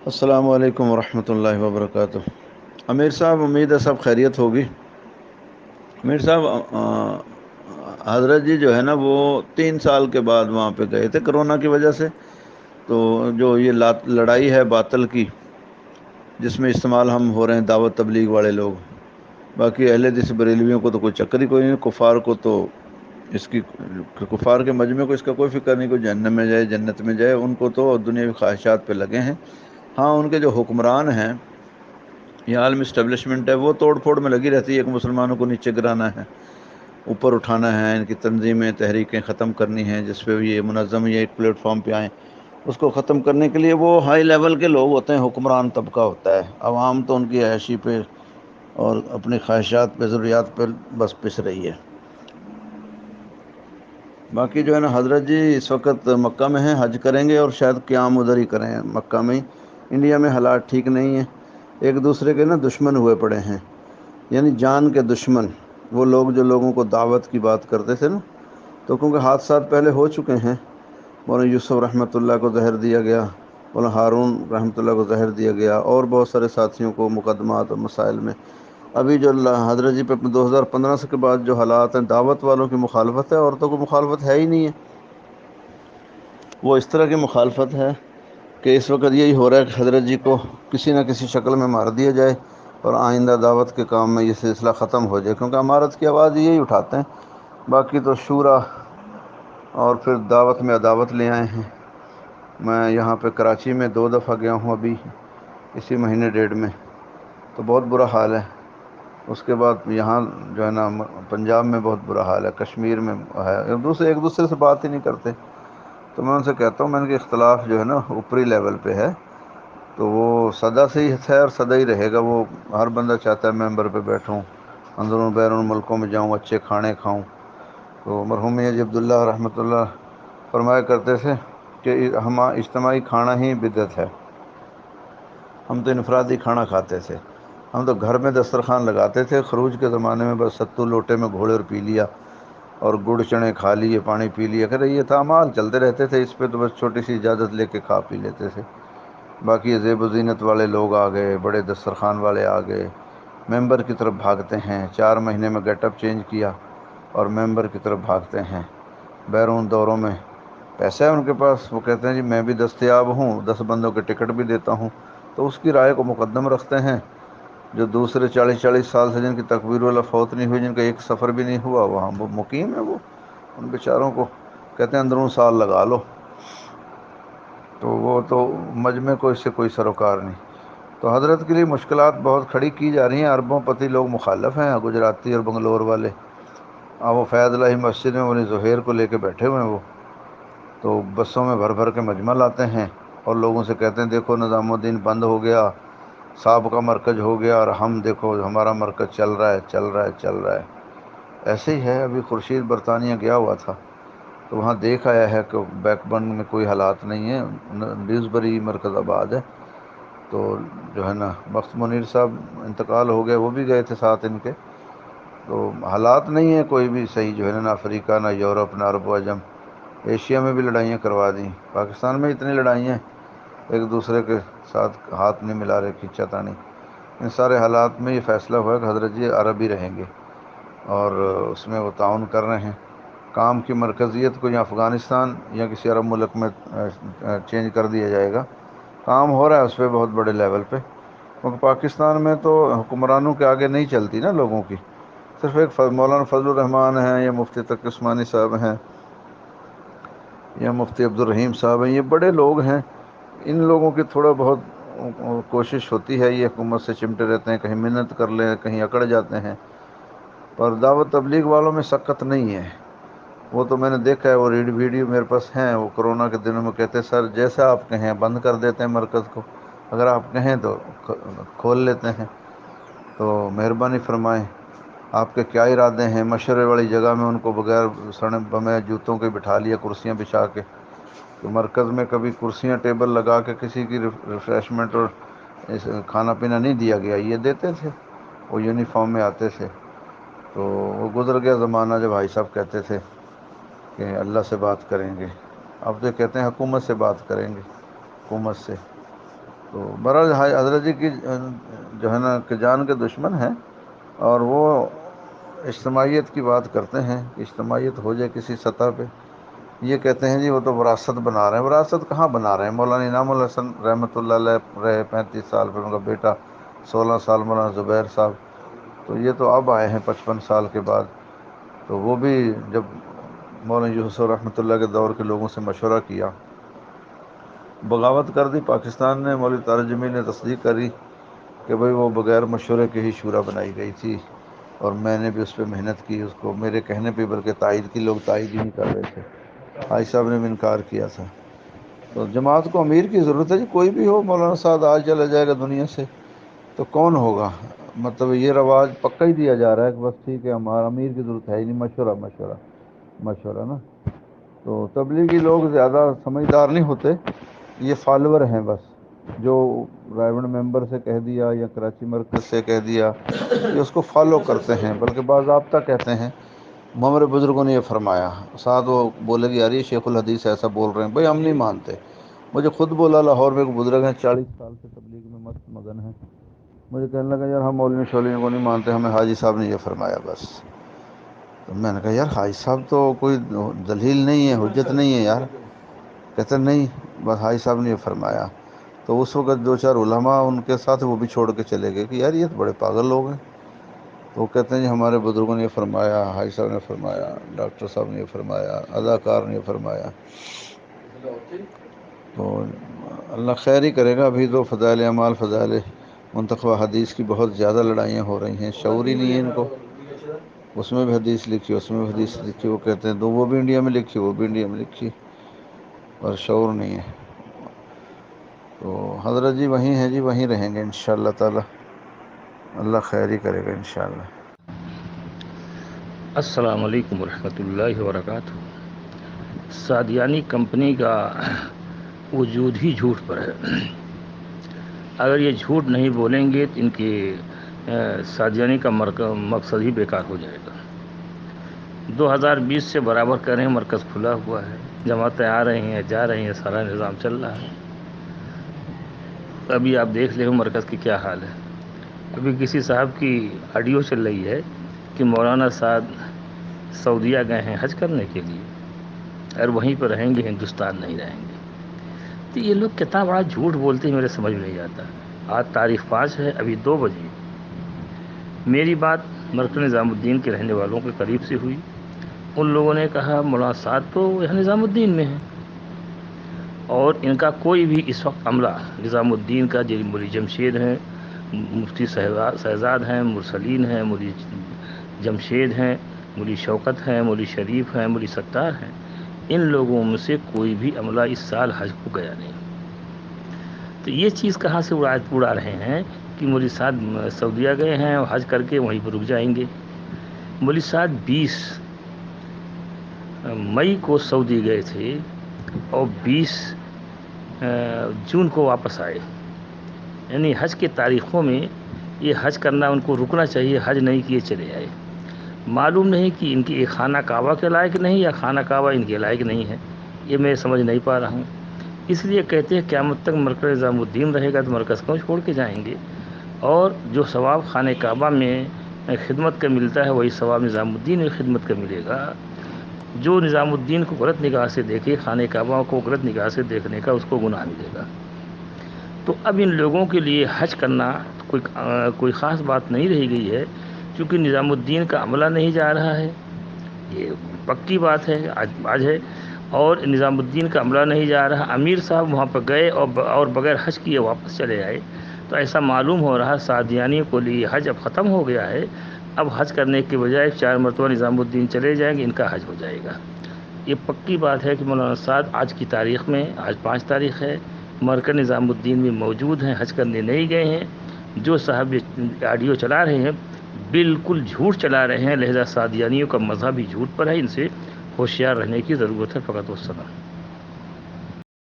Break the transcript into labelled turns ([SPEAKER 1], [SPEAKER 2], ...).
[SPEAKER 1] السلام علیکم ورحمۃ اللہ وبرکاتہ۔ امیر صاحب، امید ہے سب خیریت ہوگی۔ امیر صاحب، حضرت جی جو ہے نا وہ 3 سال کے بعد وہاں پہ گئے تھے کرونا کی وجہ سے۔ تو جو یہ لڑائی ہے باطل کی، جس میں استعمال ہم ہو رہے ہیں دعوت تبلیغ والے لوگ، باقی اہل حدیث بریلویوں کو تو کوئی چکر ہی کوئی نہیں، کفار کو تو اس کی کفار کے مجمع کو اس کا کوئی فکر نہیں، کوئی جہنم میں جائے جنت میں جائے، ان کو تو دنیاوی خواہشات پہ لگے ہیں۔ ہاں، ان کے جو حکمران ہیں، یہ عالمی اسٹیبلشمنٹ ہے، وہ توڑ پھوڑ میں لگی رہتی ہے کہ مسلمانوں کو نیچے گرانا ہے، اوپر اٹھانا ہے، ان کی تنظیمیں تحریکیں ختم کرنی ہیں، جس پہ بھی یہ منظم یا ایک پلیٹ فارم پہ آئیں، اس کو ختم کرنے کے لیے وہ ہائی لیول کے لوگ ہوتے ہیں، حکمران طبقہ ہوتا ہے۔ عوام تو ان کی عیاشی پہ اور اپنی خواہشات پہ، ضروریات پہ بس پس رہی ہے۔ باقی جو ہے نا حضرت جی اس وقت مکہ میں ہیں، حج کریں گے اور شاید قیام ادھر ہی کریں، مکہ میں ہی۔ انڈیا میں حالات ٹھیک نہیں ہیں، ایک دوسرے کے نا دشمن ہوئے پڑے ہیں، یعنی جان کے دشمن، وہ لوگ جو لوگوں کو دعوت کی بات کرتے تھے نا، تو کیونکہ حادثات پہلے ہو چکے ہیں، مولانا یوسف رحمۃ اللہ کو زہر دیا گیا، مولانا ہارون رحمۃ اللہ کو زہر دیا گیا، اور بہت سارے ساتھیوں کو مقدمات اور مسائل میں۔ ابھی جو حضرت جی پہ 2015 سے کے بعد جو حالات ہیں، دعوت والوں کی مخالفت ہے، عورتوں کو مخالفت ہے ہی نہیں ہے۔ وہ اس طرح کی مخالفت ہے کہ اس وقت یہی ہو رہا ہے کہ حضرت جی کو کسی نہ کسی شکل میں مار دیا جائے اور آئندہ دعوت کے کام میں یہ سلسلہ ختم ہو جائے، کیونکہ امارت کی آواز یہی اٹھاتے ہیں، باقی تو شورا اور پھر دعوت میں عداوت لے آئے ہیں۔ میں یہاں پہ کراچی میں 2 دفعہ گیا ہوں ابھی اسی مہینے ڈیڑھ میں، تو بہت برا حال ہے۔ اس کے بعد یہاں جو ہے نا پنجاب میں بہت برا حال ہے، کشمیر میں ہے، ایک دوسرے سے بات ہی نہیں کرتے۔ تو میں ان سے کہتا ہوں، میں ان کے اختلاف جو ہے نا اوپری لیول پہ ہے، تو وہ سدا سے ہی ہے اور سدا ہی رہے گا۔ وہ ہر بندہ چاہتا ہے ممبر پہ بیٹھوں، اندرون بیرون ملکوں میں جاؤں، اچھے کھانے کھاؤں۔ تو مرحوم حاجی عبداللہ رحمۃ اللہ فرمایا کرتے تھے کہ ہم اجتماعی کھانا ہی بدعت ہے، ہم تو انفرادی کھانا کھاتے تھے، ہم تو گھر میں دسترخوان لگاتے تھے، خروج کے زمانے میں بس ستو لوٹے میں گھوڑے اور پی لیا، اور گڑ چنے کھا لیے، پانی پی لیا، کہ یہ تھا اعمال چلتے رہتے تھے، اس پہ تو بس چھوٹی سی اجازت لے کے کھا پی لیتے تھے۔ باقی یہ زیب و زینت والے لوگ آ گئے، بڑے دسترخوان والے آ گئے، ممبر کی طرف بھاگتے ہیں، 4 مہینے میں گیٹ اپ چینج کیا اور ممبر کی طرف بھاگتے ہیں۔ بیرون دوروں میں پیسہ ہے ان کے پاس، وہ کہتے ہیں جی میں بھی دستیاب ہوں، 10 بندوں کے ٹکٹ بھی دیتا ہوں، تو اس کی رائے کو مقدم رکھتے ہیں۔ جو دوسرے 40 سال سے جن کی تکبیر والا فوت نہیں ہوئی، جن کا ایک سفر بھی نہیں ہوا، وہاں وہ مقیم ہے، وہ ان بیچاروں کو کہتے ہیں اندرون سال لگا لو، تو وہ تو مجمع کو اس سے کوئی سروکار نہیں۔ تو حضرت کے لیے مشکلات بہت کھڑی کی جا رہی ہیں، اربوں پتی لوگ مخالف ہیں، گجراتی اور بنگلور والے۔ وہ فیض الہی مسجد میں انہیں زہیر کو لے کے بیٹھے ہوئے ہیں، وہ تو بسوں میں بھر بھر کے مجمع لاتے ہیں اور لوگوں سے کہتے ہیں دیکھو نظام الدین بند ہو گیا، صاحب کا مرکز ہو گیا، اور ہم دیکھو ہمارا مرکز چل رہا ہے چل رہا ہے چل رہا ہے۔ ایسے ہی ہے، ابھی خورشید برطانیہ گیا ہوا تھا تو وہاں دیکھ آیا ہے کہ بیک بند میں کوئی حالات نہیں ہے، ڈیوزبری مرکز آباد ہے۔ تو جو ہے نا بخت منیر صاحب انتقال ہو گئے، وہ بھی گئے تھے ساتھ ان کے، تو حالات نہیں ہیں کوئی بھی صحیح، جو ہے نا افریقہ نہ یورپ نہ عرب و عجم۔ ایشیا میں بھی لڑائیاں کروا دیں، پاکستان میں اتنی لڑائیاں، ایک دوسرے کے ساتھ ہاتھ نہیں ملا رہے، کھینچا تانی۔ ان سارے حالات میں یہ فیصلہ ہوا کہ حضرت جی عرب ہی رہیں گے، اور اس میں وہ تعاون کر رہے ہیں۔ کام کی مرکزیت کو یا افغانستان یا کسی عرب ملک میں چینج کر دیا جائے گا، کام ہو رہا ہے اس پہ بہت بڑے لیول پہ، کیونکہ پاکستان میں تو حکمرانوں کے آگے نہیں چلتی نا لوگوں کی، صرف ایک مولانا فضل الرحمان ہیں یا مفتی تقی عثمانی صاحب ہیں یا مفتی عبدالرحیم صاحب ہیں، یہ بڑے لوگ ہیں، ان لوگوں کی تھوڑا بہت کوشش ہوتی ہے، یہ حکومت سے چمٹے رہتے ہیں، کہیں منت کر لیں کہیں اکڑ جاتے ہیں، پر دعوت تبلیغ والوں میں سخت نہیں ہے۔ وہ تو میں نے دیکھا ہے، وہ ویڈیو میرے پاس ہیں، وہ کرونا کے دنوں میں کہتے ہیں سر جیسا آپ کہیں بند کر دیتے ہیں مرکز کو، اگر آپ کہیں تو کھول لیتے ہیں، تو مہربانی فرمائیں، آپ کے کیا ارادے ہیں؟ مشورے والی جگہ میں ان کو بغیر سڑے بمے جوتوں کے بٹھا لیا، کرسیاں بچھا کے، تو مرکز میں کبھی کرسیاں ٹیبل لگا کے کسی کی ریفریشمنٹ اور کھانا پینا نہیں دیا گیا، یہ دیتے تھے، وہ یونیفارم میں آتے تھے۔ تو وہ گزر گیا زمانہ جب بھائی صاحب کہتے تھے کہ اللہ سے بات کریں گے، اب تو کہتے ہیں حکومت سے بات کریں گے، حکومت سے۔ تو برحال حضرت جی کی جو ہے نا کہ جان کے دشمن ہیں، اور وہ اجتماعیت کی بات کرتے ہیں کہ اجتماعیت ہو جائے کسی سطح پہ. یہ کہتے ہیں جی وہ تو وراثت بنا رہے ہیں. وراثت کہاں بنا رہے ہیں؟ مولانا انعام الحسن رحمۃ اللہ علیہ رہے 35 سال، پھر ان کا بیٹا 16 سال مولانا زبیر صاحب، تو یہ تو اب آئے ہیں 55 سال کے بعد. تو وہ بھی جب مولانا یوسف رحمۃ اللہ کے دور کے لوگوں سے مشورہ کیا، بغاوت کر دی پاکستان نے. مولوی طارق جمیل نے تصدیق کری کہ بھئی وہ بغیر مشورے کے ہی شورا بنائی گئی تھی، اور میں نے بھی اس پہ محنت کی، اس کو میرے کہنے پہ بلکہ تائید کی، لوگ تائید ہی نہیں کر رہے تھے. حاجی صاحب نے بھی انکار کیا تھا. تو جماعت کو امیر کی ضرورت ہے جی. کوئی بھی ہو، مولانا صاحب آج چلا جائے گا دنیا سے تو کون ہوگا؟ مطلب یہ رواج پکا ہی دیا جا رہا ہے کہ بس ٹھیک ہے، ہمارا امیر کی ضرورت ہے ہی نہیں، مشورہ مشورہ مشورہ نا. تو تبلیغی لوگ زیادہ سمجھدار نہیں ہوتے، یہ فالوور ہیں بس، جو رائے گنج ممبر سے کہہ دیا یا کراچی مرکز سے کہہ دیا، یہ اس کو فالو کرتے ہیں، بلکہ باضابطہ کہتے ہیں ہمارے بزرگوں نے یہ فرمایا. ساتھ وہ بولے کہ یار یہ شیخ الحدیث ایسا بول رہے ہیں، بھائی ہم نہیں مانتے. مجھے خود بولا، لاہور میں ایک بزرگ ہیں 40 سال سے تبلیغ میں مست مگن ہیں، مجھے کہنے لگا یار ہم مولوی شولیوں کو نہیں مانتے، ہمیں حاجی صاحب نے یہ فرمایا بس. تو میں نے کہا یار حاجی صاحب تو کوئی دلیل نہیں ہے، حجت نہیں ہے یار. کہتے نہیں، بس حاجی صاحب نے یہ فرمایا. تو اس وقت 2-4 علماء ان کے ساتھ وہ بھی چھوڑ کے چلے گئے کہ یار یہ تو بڑے پاگل لوگ ہیں. تو وہ کہتے ہیں جی ہمارے بزرگوں نے یہ فرمایا، حاجی صاحب نے فرمایا، ڈاکٹر صاحب نے یہ فرمایا، اداکار نے یہ فرمایا. تو اللہ خیر ہی کرے گا. ابھی تو فضائل اعمال، فضائل منتخبہ حدیث کی بہت زیادہ لڑائیاں ہو رہی ہیں، شعور ہی نہیں ہے ان کو. اس میں بھی حدیث لکھی، اس میں بھی حدیث لکھی. وہ کہتے ہیں تو وہ بھی انڈیا میں لکھی، وہ بھی انڈیا میں لکھی، اور شعور نہیں ہے. تو حضرت جی وہیں ہیں جی، وہیں رہیں گے انشاءاللہ تعالی. اللہ خیر ہی کرے گا انشاءاللہ.
[SPEAKER 2] السلام علیکم ورحمۃ اللہ وبرکاتہ. سادیانی کمپنی کا وجود ہی جھوٹ پر ہے. اگر یہ جھوٹ نہیں بولیں گے تو ان کے سادیانی کا مقصد ہی بیکار ہو جائے گا. 2020 سے برابر کر رہے ہیں، مرکز کھلا ہوا ہے، جماعتیں آ رہی ہیں جا رہی ہیں، سارا نظام چل رہا ہے. ابھی آپ دیکھ لیں مرکز کی کیا حال ہے. ابھی کسی صاحب کی آڈیو چل رہی ہے کہ مولانا صاحب سعودیہ گئے ہیں حج کرنے کے لیے، اور وہیں پہ رہیں گے، ہندوستان نہیں رہیں گے. تو یہ لوگ کتنا بڑا جھوٹ بولتے ہیں، میرے سمجھ میں نہیں آتا. آج تاریخ 5 ہے، ابھی 2 بجے میری بات مرکز نظام الدین کے رہنے والوں کے قریب سے ہوئی. ان لوگوں نے کہا مولانا صاحب تو یہاں نظام الدین میں ہے، اور ان کا کوئی بھی اس وقت عملہ نظام الدین کا مولی جمشید ہیں، مفتی شہزاد ہیں، مرسلین ہیں، مولی جمشید ہیں، مولی شوکت ہیں، مولی شریف ہیں، مولی ستار ہیں، ان لوگوں میں سے کوئی بھی عملہ اس سال حج کو گیا نہیں. تو یہ چیز کہاں سے اڑا رہے ہیں کہ مولی صاحب سعودیہ گئے ہیں اور حج کر کے وہیں پر رک جائیں گے. مولی صاحب 20 مئی کو سعودی گئے تھے اور 20 جون کو واپس آئے. یعنی حج کے تاریخوں میں یہ حج کرنا ان کو رکنا چاہیے، حج نہیں کیے چلے آئے. معلوم نہیں کہ ان کی خانہ کعبہ کے لائق نہیں یا خانہ کعبہ ان کے لائق نہیں ہے، یہ میں سمجھ نہیں پا رہا ہوں. اس لیے کہتے ہیں قیامت تک مرکز نظام الدین رہے گا تو مرکز کو چھوڑ کے جائیں گے، اور جو ثواب خانہ کعبہ میں خدمت کا ملتا ہے وہی ثواب نظام الدین میں خدمت کا ملے گا. جو نظام الدین کو غلط نگاہ سے دیکھے، خانہ کعبہ کو غلط نگاہ سے دیکھنے کا، اس کو گناہ ملے گا. تو اب ان لوگوں کے لیے حج کرنا کوئی خاص بات نہیں رہ گئی ہے، کیونکہ نظام الدین کا عملہ نہیں جا رہا ہے. یہ پکی بات ہے آج ہے. اور نظام الدین کا عملہ نہیں جا رہا. امیر صاحب وہاں پہ گئے اور بغیر حج کیے واپس چلے آئے. تو ایسا معلوم ہو رہا سادیانی کو لیے حج اب ختم ہو گیا ہے. اب حج کرنے کے بجائے 4 مرتبہ نظام الدین چلے جائیں گے، ان کا حج ہو جائے گا. یہ پکی بات ہے کہ مولانا صاحب آج کی تاریخ میں، آج 5 تاریخ ہے، مرکز نظام الدین میں موجود ہیں، حج کرنے نہیں گئے ہیں. جو صاحب آڈیو چلا رہے ہیں بالکل جھوٹ چلا رہے ہیں، لہذا سادیانیوں کا مذہب ہی جھوٹ پر ہے. ان سے ہوشیار رہنے کی ضرورت ہے. فقط والسلام.